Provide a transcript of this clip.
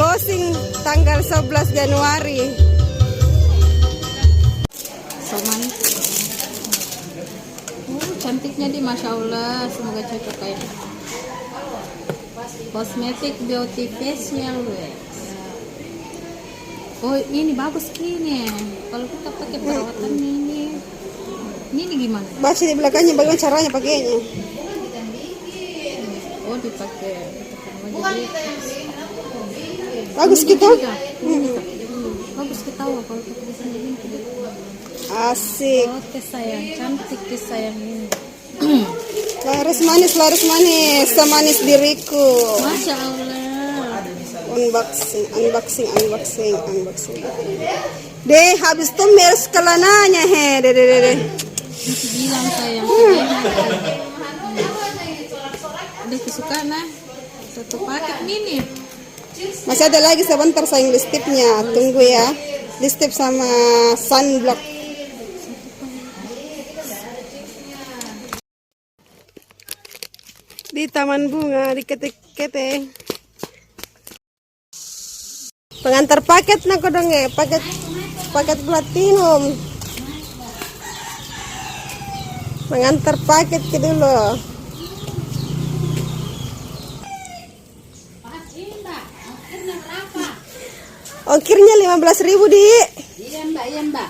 closing tanggal 11 Januari. So manis. Cantiknya di Masya Allah. Semoga cocok kayak Cosmetic Beauty Facial Wax. Oh ini bagus gini. Kalau kita pakai perawatan ini gimana? Baca di belakangnya bagaimana caranya pakainya. Oh dipakai. Bagus kita. Bagus kita kalau pakai di sini. Asik. Oh sayang, cantik sayang ini. Laris manis, semanis diriku. Masya Allah. Unboxing. Deh, habis tuh mirs kelananya deh. Bilang sayang. Udah kesukaan nah. Satu paket ini. Masih ada lagi sebentar sayang listipnya. Tunggu ya. Listip sama sunblock. Di taman bunga di ketik-ketik. Pengantar paket nak dong ya, paket platinum. Pengantar paket ke dulu. Ongkirnya 15.000 di. Iya mbak.